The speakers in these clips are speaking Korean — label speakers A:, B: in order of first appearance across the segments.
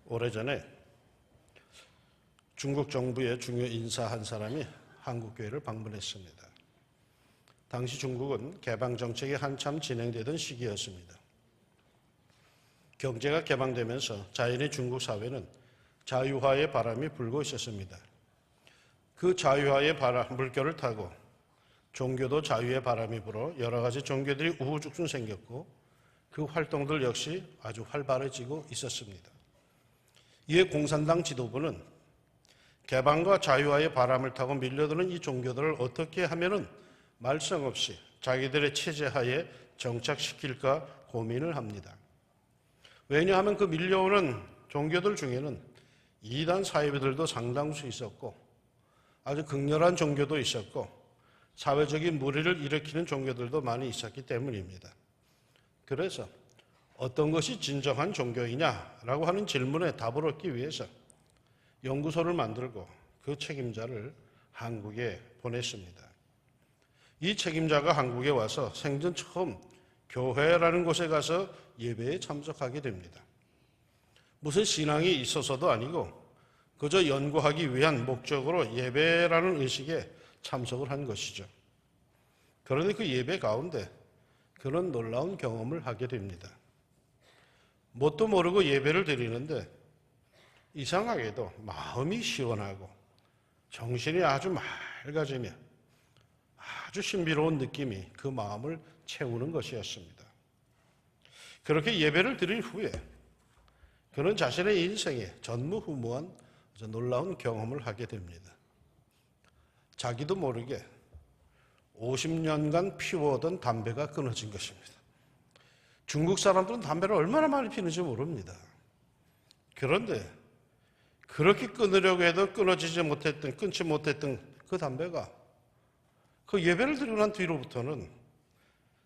A: 오래전에 중국 정부의 중요 인사 한 사람이 한국교회를 방문했습니다. 당시 중국은 개방 정책이 한참 진행되던 시기였습니다. 경제가 개방되면서 자연히 중국 사회는 자유화의 바람이 불고 있었습니다. 그 자유화의 물결을 타고 종교도 자유의 바람이 불어 여러 가지 종교들이 우후죽순 생겼고 그 활동들 역시 아주 활발해지고 있었습니다. 이에 공산당 지도부는 개방과 자유화의 바람을 타고 밀려드는 이 종교들을 어떻게 하면은 말썽 없이 자기들의 체제 하에 정착시킬까 고민을 합니다. 왜냐하면 그 밀려오는 종교들 중에는 이단 사이비들도 상당수 있었고 아주 극렬한 종교도 있었고 사회적인 무리를 일으키는 종교들도 많이 있었기 때문입니다. 그래서 어떤 것이 진정한 종교이냐라고 하는 질문에 답을 얻기 위해서 연구소를 만들고 그 책임자를 한국에 보냈습니다. 이 책임자가 한국에 와서 생전 처음 교회라는 곳에 가서 예배에 참석하게 됩니다. 무슨 신앙이 있어서도 아니고 그저 연구하기 위한 목적으로 예배라는 의식에 참석을 한 것이죠. 그런데 그 예배 가운데 그런 놀라운 경험을 하게 됩니다. 뭣도 모르고 예배를 드리는데 이상하게도 마음이 시원하고 정신이 아주 맑아지며 아주 신비로운 느낌이 그 마음을 채우는 것이었습니다. 그렇게 예배를 드린 후에 그는 자신의 인생에 전무후무한 놀라운 경험을 하게 됩니다. 자기도 모르게 50년간 피워오던 담배가 끊어진 것입니다. 중국 사람들은 담배를 얼마나 많이 피는지 모릅니다. 그런데 그렇게 끊으려고 해도 끊지 못했던 그 담배가 그 예배를 드리고 난 뒤로부터는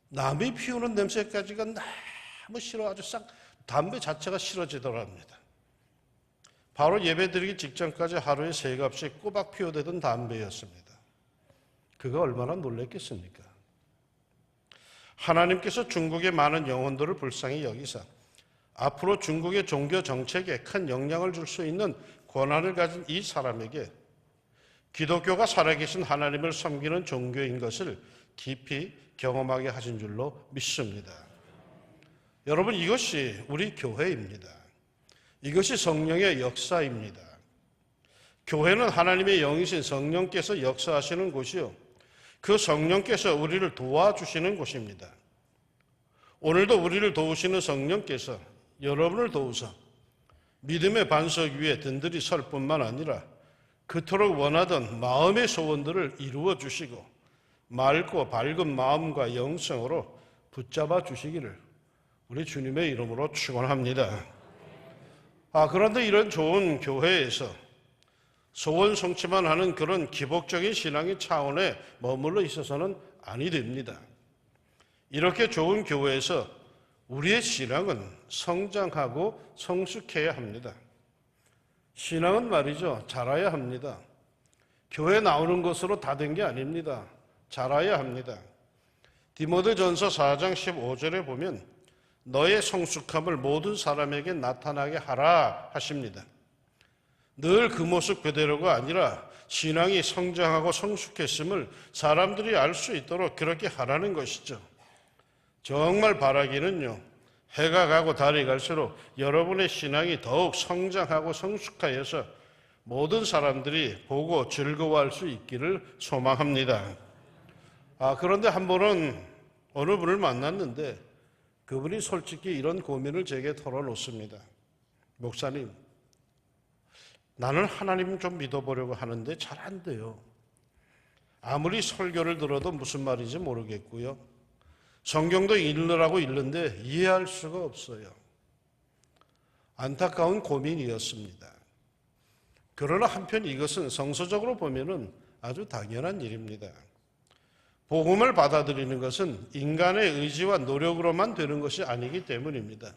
A: 남이 피우는 냄새까지가 너무 싫어 아주 담배 자체가 싫어지더랍니다. 바로 예배 드리기 직전까지 하루에 3갑씩 꼬박 피워대던 담배였습니다. 그가 얼마나 놀랐겠습니까? 하나님께서 중국의 많은 영혼들을 불쌍히 여기사 앞으로 중국의 종교 정책에 큰 영향을 줄 수 있는 권한을 가진 이 사람에게 기독교가 살아계신 하나님을 섬기는 종교인 것을 깊이 경험하게 하신 줄로 믿습니다. 여러분, 이것이 우리 교회입니다. 이것이 성령의 역사입니다. 교회는 하나님의 영이신 성령께서 역사하시는 곳이요, 그 성령께서 우리를 도와주시는 곳입니다. 오늘도 우리를 도우시는 성령께서 여러분을 도우사 믿음의 반석 위에 든든히 설 뿐만 아니라 그토록 원하던 마음의 소원들을 이루어 주시고 맑고 밝은 마음과 영성으로 붙잡아 주시기를 우리 주님의 이름으로 축원합니다. 그런데 이런 좋은 교회에서 소원 성취만 하는 그런 기복적인 신앙의 차원에 머물러 있어서는 아니 됩니다. 이렇게 좋은 교회에서 우리의 신앙은 성장하고 성숙해야 합니다. 신앙은 말이죠, 자라야 합니다. 교회 나오는 것으로 다 된 게 아닙니다. 자라야 합니다. 디모데전서 4장 15절에 보면 너의 성숙함을 모든 사람에게 나타나게 하라 하십니다. 늘 그 모습 그대로가 아니라 신앙이 성장하고 성숙했음을 사람들이 알 수 있도록 그렇게 하라는 것이죠. 정말 바라기는요, 해가 가고 달이 갈수록 여러분의 신앙이 더욱 성장하고 성숙하여서 모든 사람들이 보고 즐거워할 수 있기를 소망합니다. 그런데 한 번은 어느 분을 만났는데 그분이 솔직히 이런 고민을 제게 털어놓습니다. 목사님, 나는 하나님 좀 믿어보려고 하는데 잘 안 돼요. 아무리 설교를 들어도 무슨 말인지 모르겠고요. 성경도 읽으라고 읽는데 이해할 수가 없어요. 안타까운 고민이었습니다. 그러나 한편 이것은 성서적으로 보면은 아주 당연한 일입니다. 복음을 받아들이는 것은 인간의 의지와 노력으로만 되는 것이 아니기 때문입니다.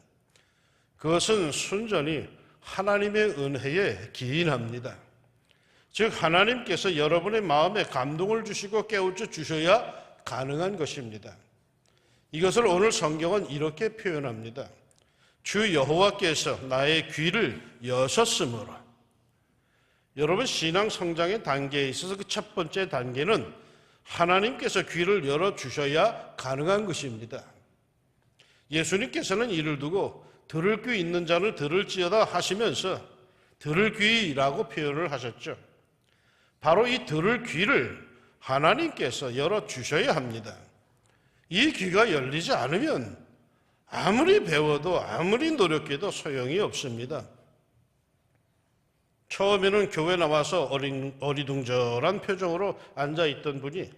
A: 그것은 순전히 하나님의 은혜에 기인합니다. 즉 하나님께서 여러분의 마음에 감동을 주시고 깨우쳐 주셔야 가능한 것입니다. 이것을 오늘 성경은 이렇게 표현합니다. 주 여호와께서 나의 귀를 여셨으므로. 여러분, 신앙 성장의 단계에 있어서 그 첫 번째 단계는 하나님께서 귀를 열어주셔야 가능한 것입니다. 예수님께서는 이를 두고 들을 귀 있는 자는 들을지어다 하시면서 들을 귀라고 표현을 하셨죠. 바로 이 들을 귀를 하나님께서 열어주셔야 합니다. 이 귀가 열리지 않으면 아무리 배워도 아무리 노력해도 소용이 없습니다. 처음에는 교회 나와서 어리둥절한 표정으로 앉아있던 분이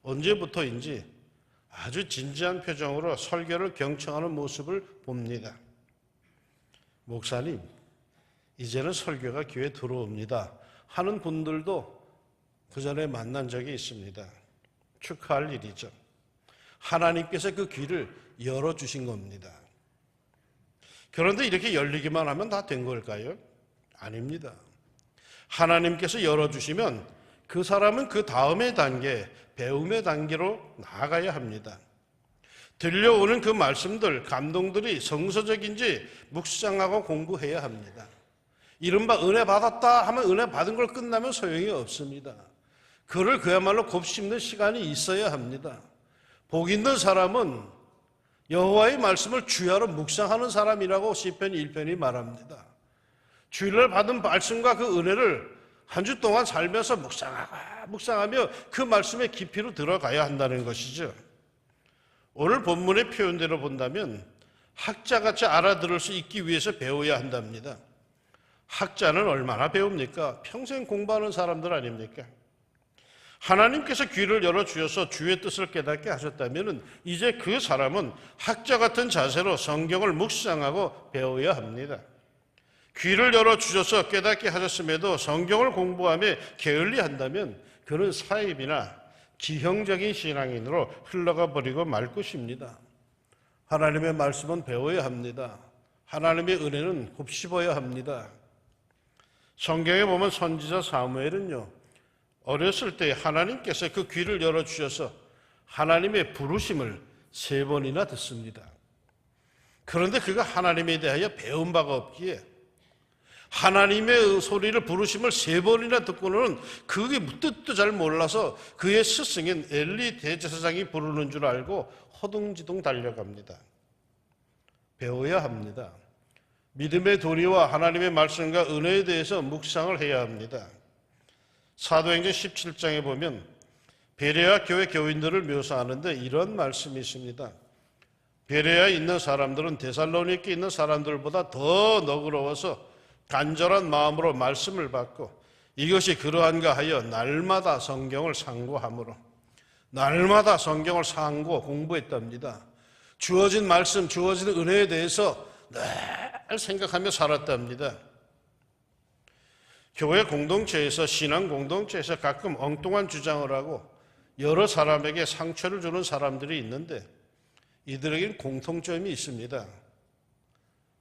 A: 언제부터인지 아주 진지한 표정으로 설교를 경청하는 모습을 봅니다. 목사님, 이제는 설교가 귀에 들어옵니다 하는 분들도 그 전에 만난 적이 있습니다. 축하할 일이죠. 하나님께서 그 귀를 열어주신 겁니다. 그런데 이렇게 열리기만 하면 다 된 걸까요? 아닙니다. 하나님께서 열어주시면 그 사람은 그 다음의 단계, 배움의 단계로 나아가야 합니다. 들려오는 그 말씀들, 감동들이 성서적인지 묵상하고 공부해야 합니다. 이른바 은혜 받았다 하면 은혜 받은 걸 끝나면 소용이 없습니다. 그를 그야말로 곱씹는 시간이 있어야 합니다. 복 있는 사람은 여호와의 말씀을 주야로 묵상하는 사람이라고 시편 1편이 말합니다. 주일날 받은 말씀과 그 은혜를 한 주 동안 살면서 묵상하며 그 말씀의 깊이로 들어가야 한다는 것이죠. 오늘 본문의 표현대로 본다면 학자같이 알아들을 수 있기 위해서 배워야 한답니다. 학자는 얼마나 배웁니까? 평생 공부하는 사람들 아닙니까? 하나님께서 귀를 열어주셔서 주의 뜻을 깨닫게 하셨다면 이제 그 사람은 학자 같은 자세로 성경을 묵상하고 배워야 합니다. 귀를 열어주셔서 깨닫게 하셨음에도 성경을 공부하며 게을리한다면 그는 사입이나 기형적인 신앙인으로 흘러가 버리고 말 것입니다. 하나님의 말씀은 배워야 합니다. 하나님의 은혜는 곱씹어야 합니다. 성경에 보면 선지자 사무엘은요, 어렸을 때 하나님께서 그 귀를 열어주셔서 하나님의 부르심을 3번이나 듣습니다. 그런데 그가 하나님에 대하여 배운 바가 없기에 하나님의 소리를 부르심을 3번이나 듣고는 그게 뜻도 잘 몰라서 그의 스승인 엘리 대제사장이 부르는 줄 알고 허둥지둥 달려갑니다. 배워야 합니다. 믿음의 도리와 하나님의 말씀과 은혜에 대해서 묵상을 해야 합니다. 사도행전 17장에 보면 베레아 교회 교인들을 묘사하는데 이런 말씀이 있습니다. 베레아에 있는 사람들은 데살로니케에 있는 사람들보다 더 너그러워서 간절한 마음으로 말씀을 받고 이것이 그러한가 하여 날마다 성경을 상고함으로 날마다 성경을 상고 공부했답니다. 주어진 말씀, 주어진 은혜에 대해서 늘 생각하며 살았답니다. 교회 공동체에서, 신앙 공동체에서 가끔 엉뚱한 주장을 하고 여러 사람에게 상처를 주는 사람들이 있는데 이들에겐 공통점이 있습니다.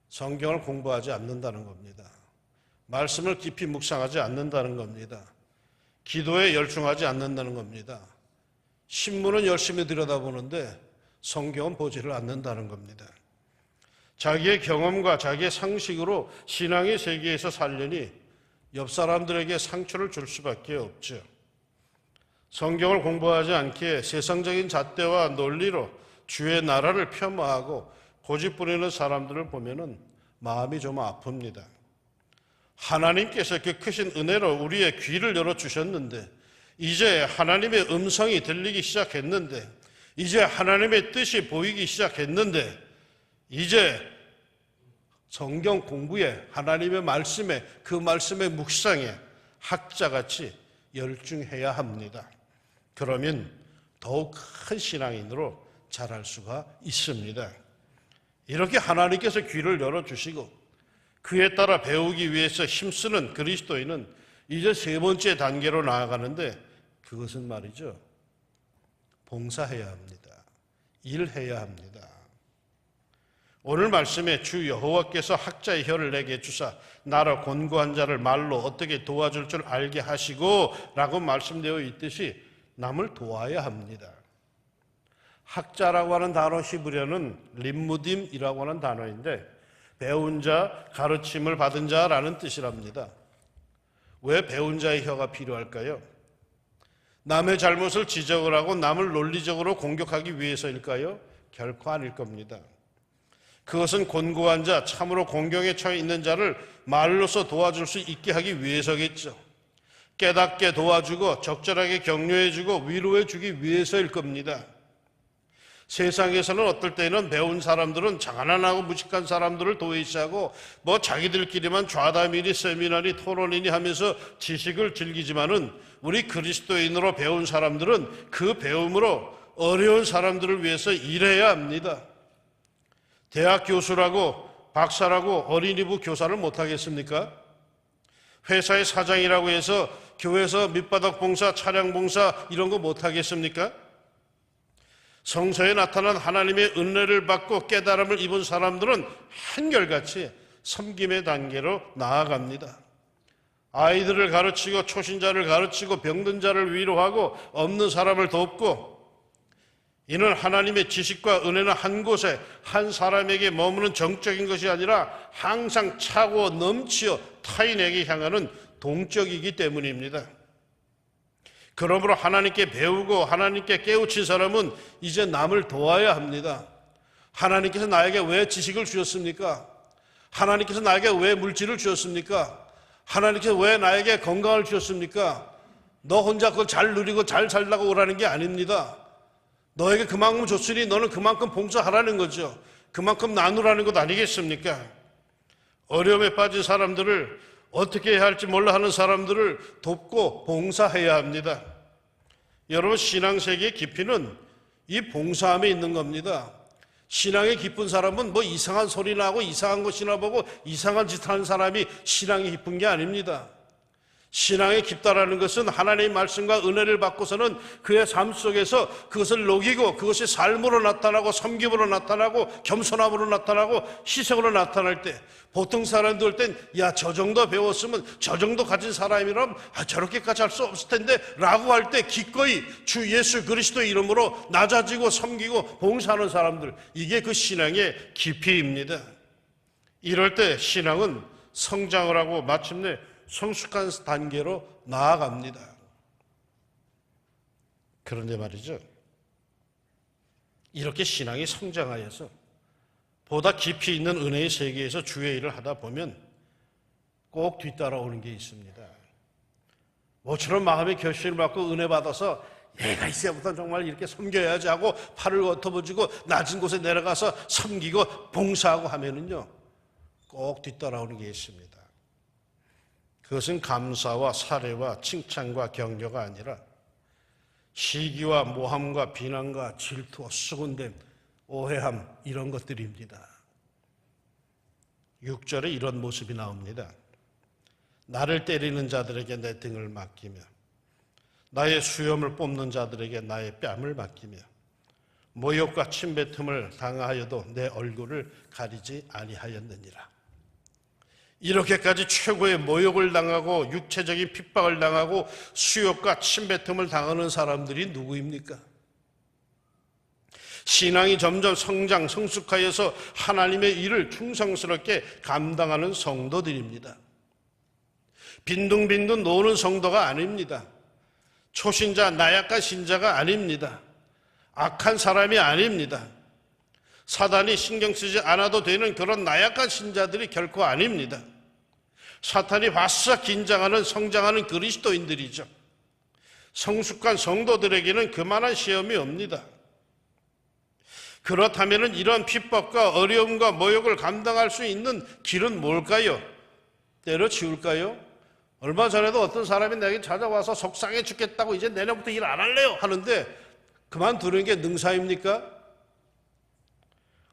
A: 성경을 공부하지 않는다는 겁니다. 말씀을 깊이 묵상하지 않는다는 겁니다. 기도에 열중하지 않는다는 겁니다. 신문은 열심히 들여다보는데 성경은 보지를 않는다는 겁니다. 자기의 경험과 자기의 상식으로 신앙의 세계에서 살려니 옆 사람들에게 상처를 줄 수밖에 없죠. 성경을 공부하지 않기에 세상적인 잣대와 논리로 주의 나라를 폄하하고 고집부리는 사람들을 보면은 마음이 좀 아픕니다. 하나님께서 그 크신 은혜로 우리의 귀를 열어주셨는데 이제 하나님의 음성이 들리기 시작했는데 이제 하나님의 뜻이 보이기 시작했는데 이제 성경 공부에 하나님의 말씀에 그 말씀의 묵상에 학자같이 열중해야 합니다. 그러면 더욱 큰 신앙인으로 자랄 수가 있습니다. 이렇게 하나님께서 귀를 열어주시고 그에 따라 배우기 위해서 힘쓰는 그리스도인은 이제 3번째 단계로 나아가는데 그것은 말이죠. 봉사해야 합니다. 일해야 합니다. 오늘 말씀에 주 여호와께서 학자의 혀를 내게 주사 나로 권고한 자를 말로 어떻게 도와줄 줄 알게 하시고 라고 말씀되어 있듯이 남을 도와야 합니다. 학자라고 하는 단어 히브리어는 림무딤이라고 하는 단어인데 배운 자, 가르침을 받은 자라는 뜻이랍니다. 왜 배운 자의 혀가 필요할까요? 남의 잘못을 지적을 하고 남을 논리적으로 공격하기 위해서일까요? 결코 아닐 겁니다. 그것은 곤고한 자, 참으로 공경에 처해 있는 자를 말로서 도와줄 수 있게 하기 위해서겠죠. 깨닫게 도와주고 적절하게 격려해주고 위로해주기 위해서일 겁니다. 세상에서는 어떨 때는 배운 사람들은 장난하고 무식한 사람들을 도외시하고 자기들끼리만 좌담이니 세미나니 토론이니 하면서 지식을 즐기지만은 우리 그리스도인으로 배운 사람들은 그 배움으로 어려운 사람들을 위해서 일해야 합니다. 대학 교수라고 박사라고 어린이부 교사를 못하겠습니까? 회사의 사장이라고 해서 교회에서 밑바닥 봉사, 차량 봉사 이런 거 못하겠습니까? 성서에 나타난 하나님의 은혜를 받고 깨달음을 입은 사람들은 한결같이 섬김의 단계로 나아갑니다. 아이들을 가르치고 초신자를 가르치고 병든 자를 위로하고 없는 사람을 돕고, 이는 하나님의 지식과 은혜는 한 곳에 한 사람에게 머무는 정적인 것이 아니라 항상 차고 넘치어 타인에게 향하는 동적이기 때문입니다. 그러므로 하나님께 배우고 하나님께 깨우친 사람은 이제 남을 도와야 합니다. 하나님께서 나에게 왜 지식을 주셨습니까? 하나님께서 나에게 왜 물질을 주셨습니까? 하나님께서 왜 나에게 건강을 주셨습니까? 너 혼자 그걸 잘 누리고 잘 살라고 오라는 게 아닙니다. 너에게 그만큼 줬으니 너는 그만큼 봉사하라는 거죠. 그만큼 나누라는 것 아니겠습니까? 어려움에 빠진 사람들을 어떻게 해야 할지 몰라 하는 사람들을 돕고 봉사해야 합니다. 여러분, 신앙세계의 깊이는 이 봉사함에 있는 겁니다. 신앙이 깊은 사람은 이상한 소리나 하고 이상한 것이나 보고 이상한 짓 하는 사람이 신앙이 깊은 게 아닙니다. 신앙이 깊다라는 것은 하나님의 말씀과 은혜를 받고서는 그의 삶 속에서 그것을 녹이고 그것이 삶으로 나타나고 섬김으로 나타나고 겸손함으로 나타나고 희생으로 나타날 때, 보통 사람들 땐 야, 저 정도 배웠으면 저 정도 가진 사람이라면 저렇게까지 할 수 없을 텐데 라고 할 때 기꺼이 주 예수 그리스도의 이름으로 낮아지고 섬기고 봉사하는 사람들, 이게 그 신앙의 깊이입니다. 이럴 때 신앙은 성장을 하고 마침내 성숙한 단계로 나아갑니다. 그런데 말이죠, 이렇게 신앙이 성장하여서 보다 깊이 있는 은혜의 세계에서 주의 일을 하다 보면 꼭 뒤따라오는 게 있습니다. 모처럼 마음의 결실을 받고 은혜 받아서 얘가 이제부터 정말 이렇게 섬겨야지 하고 팔을 걷어보지고 낮은 곳에 내려가서 섬기고 봉사하고 하면은요, 꼭 뒤따라오는 게 있습니다. 그것은 감사와 사례와 칭찬과 격려가 아니라 시기와 모함과 비난과 질투와 수군됨, 오해함, 이런 것들입니다. 6절에 이런 모습이 나옵니다. 나를 때리는 자들에게 내 등을 맡기며 나의 수염을 뽑는 자들에게 나의 뺨을 맡기며 모욕과 침뱉음을 당하여도 내 얼굴을 가리지 아니하였느니라. 이렇게까지 최고의 모욕을 당하고 육체적인 핍박을 당하고 수욕과 침뱉음을 당하는 사람들이 누구입니까? 신앙이 점점 성장, 성숙하여서 하나님의 일을 충성스럽게 감당하는 성도들입니다. 빈둥빈둥 노는 성도가 아닙니다. 초신자, 나약한 신자가 아닙니다. 악한 사람이 아닙니다. 사단이 신경 쓰지 않아도 되는 그런 나약한 신자들이 결코 아닙니다. 사탄이 바싹 긴장하는 성장하는 그리스도인들이죠. 성숙한 성도들에게는 그만한 시험이 옵니다. 그렇다면 이런 핍박과 어려움과 모욕을 감당할 수 있는 길은 뭘까요? 때려치울까요? 얼마 전에도 어떤 사람이 내게 찾아와서 속상해 죽겠다고 이제 내년부터 일 안 할래요 하는데, 그만두는 게 능사입니까?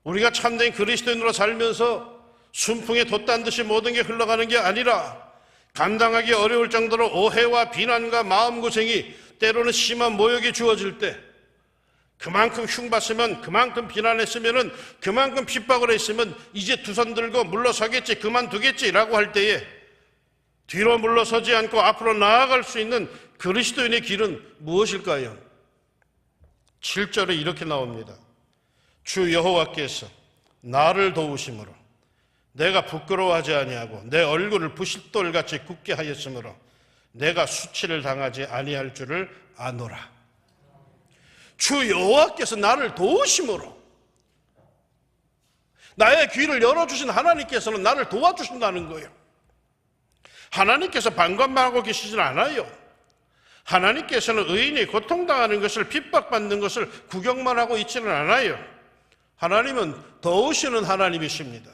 A: 우리가 참된 그리스도인으로 살면서 순풍에 돛단 듯이 모든 게 흘러가는 게 아니라 감당하기 어려울 정도로 오해와 비난과 마음고생이, 때로는 심한 모욕이 주어질 때, 그만큼 흉봤으면, 그만큼 비난했으면, 그만큼 핍박을 했으면 이제 두 손 들고 물러서겠지, 그만두겠지 라고 할 때에 뒤로 물러서지 않고 앞으로 나아갈 수 있는 그리스도인의 길은 무엇일까요? 7절에 이렇게 나옵니다. 주 여호와께서 나를 도우심으로 내가 부끄러워하지 아니하고 내 얼굴을 부싯돌같이 굳게 하였으므로 내가 수치를 당하지 아니할 줄을 아노라. 주 여호와께서 나를 도우심으로, 나의 귀를 열어주신 하나님께서는 나를 도와주신다는 거예요. 하나님께서 방관만 하고 계시진 않아요. 하나님께서는 의인이 고통당하는 것을, 핍박받는 것을 구경만 하고 있지는 않아요. 하나님은 도우시는 하나님이십니다.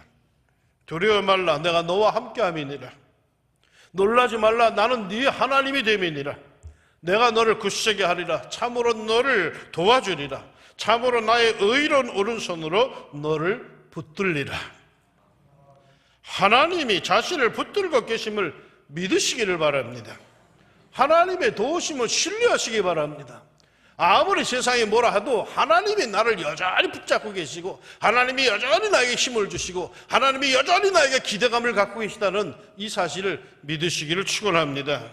A: 두려워 말라, 내가 너와 함께함이니라. 놀라지 말라, 나는 네 하나님이 됨이니라. 내가 너를 굳세게 하리라. 참으로 너를 도와주리라. 참으로 나의 의로운 오른손으로 너를 붙들리라. 하나님이 자신을 붙들고 계심을 믿으시기를 바랍니다. 하나님의 도우심을 신뢰하시기 바랍니다. 아무리 세상이 뭐라 해도 하나님이 나를 여전히 붙잡고 계시고, 하나님이 여전히 나에게 힘을 주시고, 하나님이 여전히 나에게 기대감을 갖고 계시다는 이 사실을 믿으시기를 축원합니다.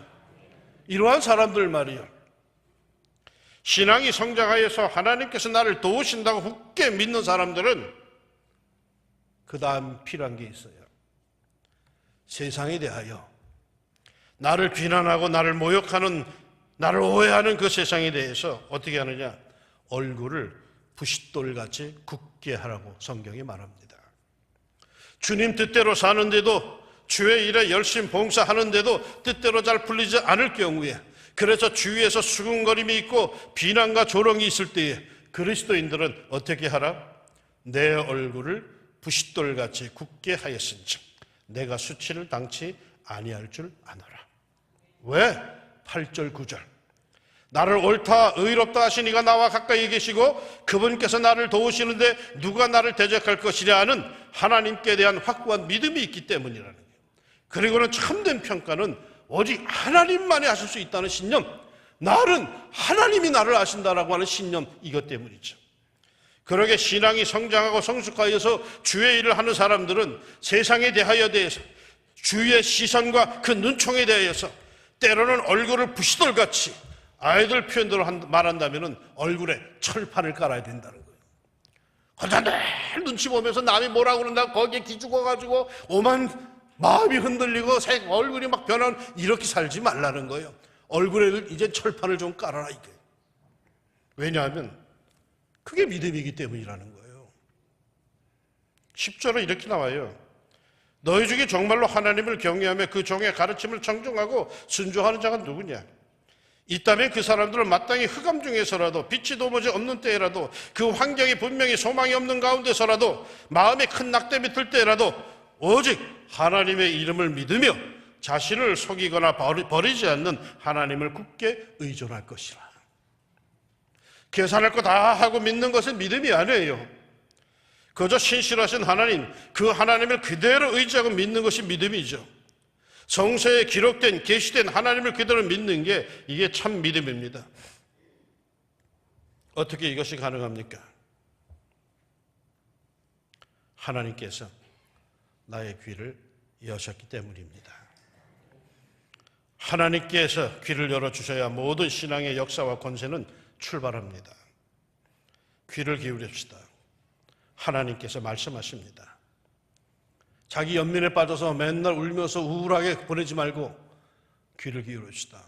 A: 이러한 사람들 말이요, 신앙이 성장하여서 하나님께서 나를 도우신다고 굳게 믿는 사람들은 그 다음 필요한 게 있어요. 세상에 대하여 나를 비난하고 나를 모욕하는, 나를 오해하는 그 세상에 대해서 어떻게 하느냐? 얼굴을 부싯돌같이 굳게 하라고 성경이 말합니다. 주님 뜻대로 사는데도, 주의 일에 열심히 봉사하는데도 뜻대로 잘 풀리지 않을 경우에, 그래서 주위에서 수군거림이 있고 비난과 조롱이 있을 때에 그리스도인들은 어떻게 하라? 내 얼굴을 부싯돌같이 굳게 하였은즉 내가 수치를 당치 아니할 줄 아노라. 왜? 8절 9절. 나를 옳다 의롭다 하신 이가 나와 가까이 계시고 그분께서 나를 도우시는데 누가 나를 대적할 것이랴 하는 하나님께 대한 확고한 믿음이 있기 때문이라는 거예요. 그리고는 참된 평가는 오직 하나님만이 하실 수 있다는 신념, 나는 하나님이 나를 아신다라고 하는 신념, 이것 때문이죠. 그러게 신앙이 성장하고 성숙하여서 주의 일을 하는 사람들은 세상에 대해서 주위의 시선과 그 눈총에 대해서 때로는 얼굴을 부시돌같이, 아이들 표현대로 말한다면 얼굴에 철판을 깔아야 된다는 거예요. 혼자 늘 눈치 보면서 남이 뭐라고 그런다고 거기에 기죽어가지고 오만 마음이 흔들리고 얼굴이 막 변하는, 이렇게 살지 말라는 거예요. 얼굴에 이제 철판을 좀 깔아라 이게. 왜냐하면 그게 믿음이기 때문이라는 거예요. 10절에 이렇게 나와요. 너희 중에 정말로 하나님을 경외하며 그 종의 가르침을 청종하고 순종하는 자가 누구냐? 있다면 그 사람들은 마땅히 흑암 중에서라도, 빛이 도무지 없는 때라도, 그 환경이 분명히 소망이 없는 가운데서라도, 마음에 큰 낙담이 들 때라도 오직 하나님의 이름을 믿으며 자신을 속이거나 버리지 않는 하나님을 굳게 의존할 것이라. 계산할 거 다 하고 믿는 것은 믿음이 아니에요. 그저 신실하신 하나님, 그 하나님을 그대로 의지하고 믿는 것이 믿음이죠. 성서에 기록된, 계시된 하나님을 그대로 믿는 게 이게 참 믿음입니다. 어떻게 이것이 가능합니까? 하나님께서 나의 귀를 여셨기 때문입니다. 하나님께서 귀를 열어주셔야 모든 신앙의 역사와 권세는 출발합니다. 귀를 기울입시다. 하나님께서 말씀하십니다. 자기 연민에 빠져서 맨날 울면서 우울하게 보내지 말고 귀를 기울입시다.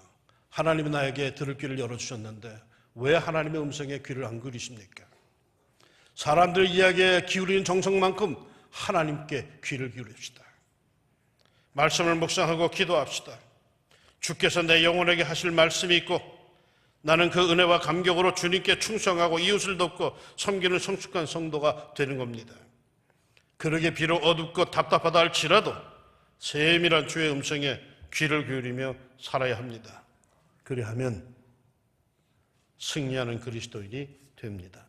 A: 하나님이 나에게 들을 귀를 열어주셨는데 왜 하나님의 음성에 귀를 안 기울이십니까? 사람들 이야기에 기울이는 정성만큼 하나님께 귀를 기울입시다. 말씀을 묵상하고 기도합시다. 주께서 내 영혼에게 하실 말씀이 있고 나는 그 은혜와 감격으로 주님께 충성하고 이웃을 돕고 섬기는 성숙한 성도가 되는 겁니다. 그러게 비록 어둡고 답답하다 할지라도 세밀한 주의 음성에 귀를 기울이며 살아야 합니다. 그리하면 승리하는 그리스도인이 됩니다.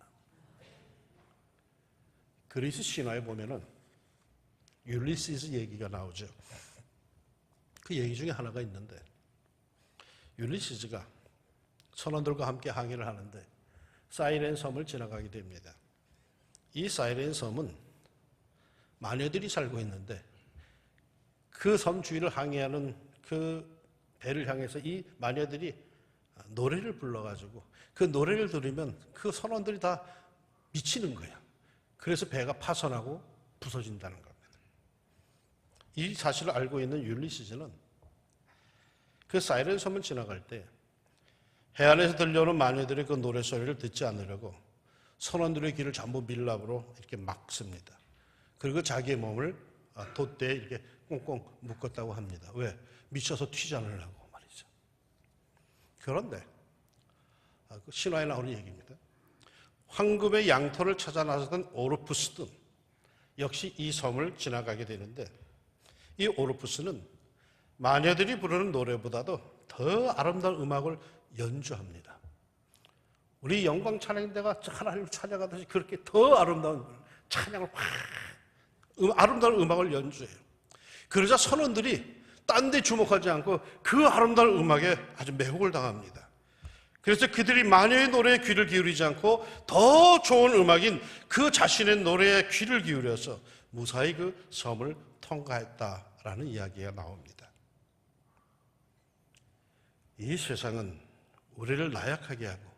A: 그리스 신화에 보면은 율리시스 얘기가 나오죠. 그 얘기 중에 하나가 있는데, 율리시스가 선원들과 함께 항해를 하는데 사이렌 섬을 지나가게 됩니다. 이 사이렌 섬은 마녀들이 살고 있는데 그 섬 주위를 항해하는 그 배를 향해서 이 마녀들이 노래를 불러가지고 그 노래를 들으면 그 선원들이 다 미치는 거야. 그래서 배가 파손하고 부서진다는 겁니다. 이 사실을 알고 있는 율리시스는 그 사이렌 섬을 지나갈 때 해안에서 들려오는 마녀들의 그 노래소리를 듣지 않으려고 선원들의 길을 전부 밀랍으로 이렇게 막습니다. 그리고 자기의 몸을 돛대에 이렇게 꽁꽁 묶었다고 합니다. 왜? 미쳐서 튀지 않으려고 말이죠. 그런데 신화에 나오는 얘기입니다. 황금의 양털을 찾아 나섰던 오르푸스도 역시 이 섬을 지나가게 되는데, 이 오르푸스는 마녀들이 부르는 노래보다도 더 아름다운 음악을 연주합니다. 우리 영광 찬양대가 하나님을 찬양하듯이 그렇게 더 아름다운 찬양을 아름다운 음악을 연주해요. 그러자 선원들이 딴 데 주목하지 않고 그 아름다운 음악에 아주 매혹을 당합니다. 그래서 그들이 마녀의 노래에 귀를 기울이지 않고 더 좋은 음악인 그 자신의 노래에 귀를 기울여서 무사히 그 섬을 통과했다라는 이야기가 나옵니다. 이 세상은 우리를 나약하게 하고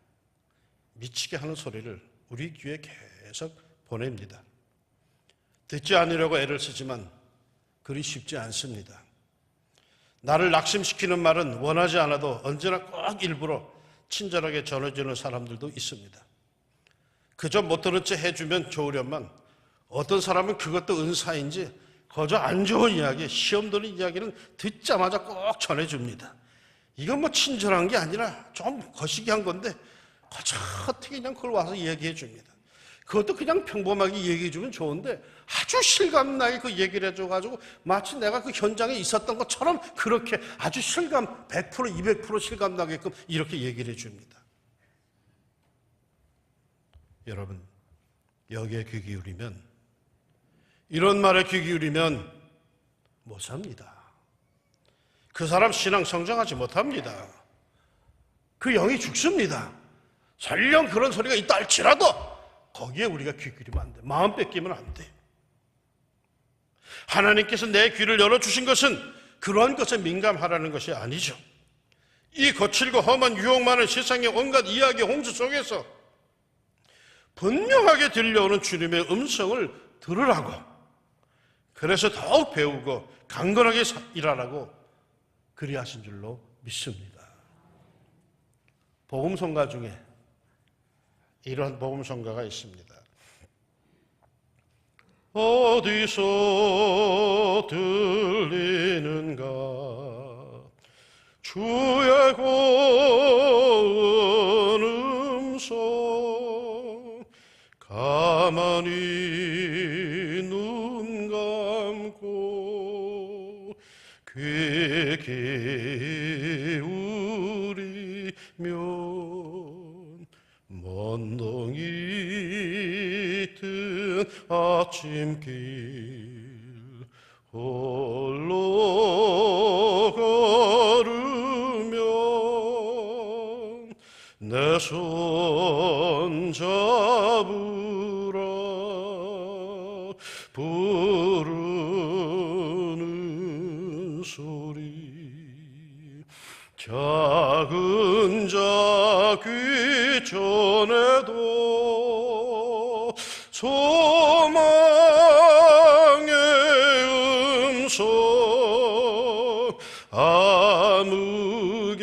A: 미치게 하는 소리를 우리 귀에 계속 보냅니다. 듣지 않으려고 애를 쓰지만 그리 쉽지 않습니다. 나를 낙심시키는 말은 원하지 않아도 언제나 꼭 일부러 친절하게 전해주는 사람들도 있습니다. 그저 못 들은 채 해주면 좋으련만 어떤 사람은 그것도 은사인지 거저 안 좋은 이야기, 시험 드는 이야기는 듣자마자 꼭 전해줍니다. 이건 뭐 친절한 게 아니라 좀 거시기한 건데 거저 어떻게 그냥 그걸 와서 얘기해 줍니다. 그것도 그냥 평범하게 얘기해 주면 좋은데 아주 실감나게 그 얘기를 해줘가지고 마치 내가 그 현장에 있었던 것처럼 그렇게 아주 실감 100% 200% 실감나게끔 이렇게 얘기를 해줍니다. 여러분, 여기에 귀 기울이면, 이런 말에 귀 기울이면 못 삽니다. 그 사람 신앙 성장하지 못합니다. 그 영이 죽습니다. 설령 그런 소리가 있다 할지라도 거기에 우리가 귀 기울이면 안 돼. 마음 뺏기면 안 돼. 하나님께서 내 귀를 열어주신 것은 그런 것에 민감하라는 것이 아니죠. 이 거칠고 험한 유혹 많은 세상의 온갖 이야기 홍수 속에서 분명하게 들려오는 주님의 음성을 들으라고, 그래서 더욱 배우고 강건하게 일하라고 그리하신 줄로 믿습니다. 복음성가 중에 이런 복음성가가 있습니다. 어디서 들리는가 주의 고운 음성, 가만히 눈 감고 귀 기울이면 먼 동이 든 아침길 홀로 걸으면 내 손 잡으라 부르는 소리, 작은 자 귀 전에도 소망의 음성, 암흑에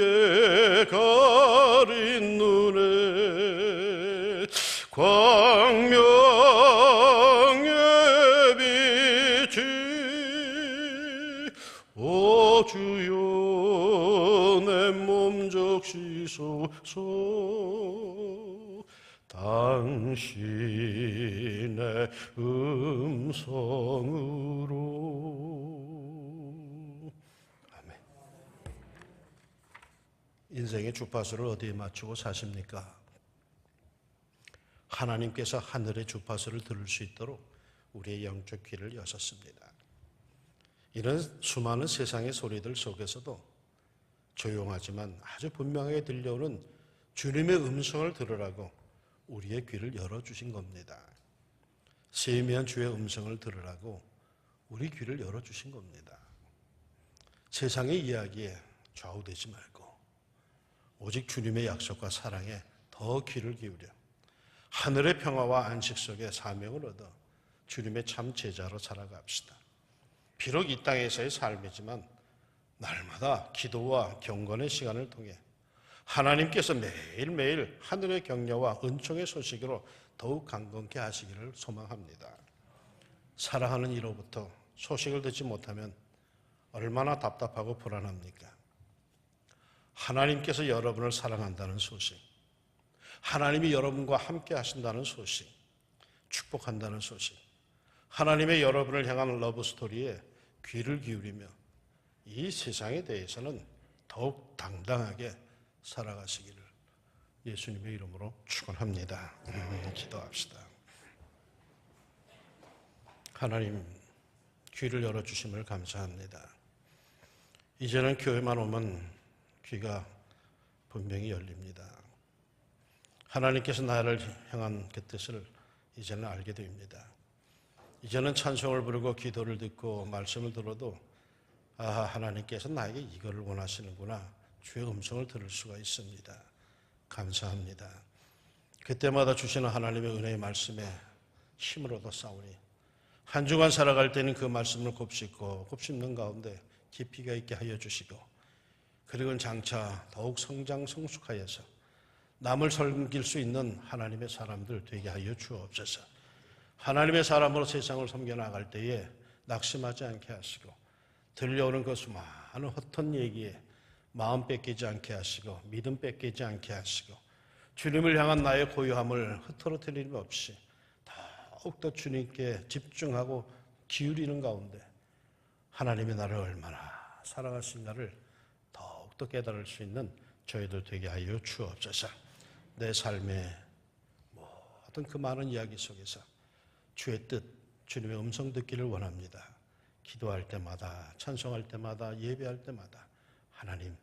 A: 가린 눈에 광명의 빛이, 오 주여 내 몸 적시소서, 당신의 음성으로. 아멘. 인생의 주파수를 어디에 맞추고 사십니까? 하나님께서 하늘의 주파수를 들을 수 있도록 우리의 영적 귀를 여셨습니다. 이런 수많은 세상의 소리들 속에서도 조용하지만 아주 분명하게 들려오는 주님의 음성을 들으라고 우리의 귀를 열어주신 겁니다. 세미한 주의 음성을 들으라고 우리 귀를 열어주신 겁니다. 세상의 이야기에 좌우되지 말고 오직 주님의 약속과 사랑에 더 귀를 기울여 하늘의 평화와 안식 속에 사명을 얻어 주님의 참 제자로 살아갑시다. 비록 이 땅에서의 삶이지만 날마다 기도와 경건의 시간을 통해 하나님께서 매일매일 하늘의 격려와 은총의 소식으로 더욱 강건케 하시기를 소망합니다. 사랑하는 이로부터 소식을 듣지 못하면 얼마나 답답하고 불안합니까? 하나님께서 여러분을 사랑한다는 소식, 하나님이 여러분과 함께 하신다는 소식, 축복한다는 소식, 하나님의 여러분을 향한 러브스토리에 귀를 기울이며 이 세상에 대해서는 더욱 당당하게 살아가시기를 예수님의 이름으로 축원합니다. 기도합시다. 하나님, 귀를 열어주심을 감사합니다. 이제는 교회만 오면 귀가 분명히 열립니다. 하나님께서 나를 향한 그 뜻을 이제는 알게 됩니다. 이제는 찬송을 부르고 기도를 듣고 말씀을 들어도 하나님께서 나에게 이거를 원하시는구나, 주의 음성을 들을 수가 있습니다. 감사합니다. 그때마다 주시는 하나님의 은혜의 말씀에 힘을 얻어 싸우니 한 주간 살아갈 때는 그 말씀을 곱씹는 가운데 깊이가 있게 하여 주시고, 그리고 장차 더욱 성장 성숙하여서 남을 섬길 수 있는 하나님의 사람들 되게 하여 주옵소서. 하나님의 사람으로 세상을 섬겨나갈 때에 낙심하지 않게 하시고, 들려오는 그 수많은 헛된 얘기에 마음 뺏기지 않게 하시고, 믿음 뺏기지 않게 하시고, 주님을 향한 나의 고요함을 흐트러뜨림 없이 더욱더 주님께 집중하고 기울이는 가운데 하나님이 나를 얼마나 사랑하신가를 더욱더 깨달을 수 있는 저희들 되게 하여 주옵소서. 내 삶의 모든 그 많은 이야기 속에서 주의 뜻, 주님의 음성 듣기를 원합니다. 기도할 때마다, 찬송할 때마다, 예배할 때마다 하나님,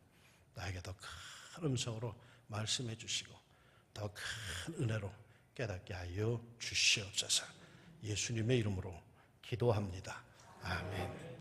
A: 나에게 더 큰 음성으로 말씀해 주시고 더 큰 은혜로 깨닫게 하여 주시옵소서. 예수님의 이름으로 기도합니다. 아멘.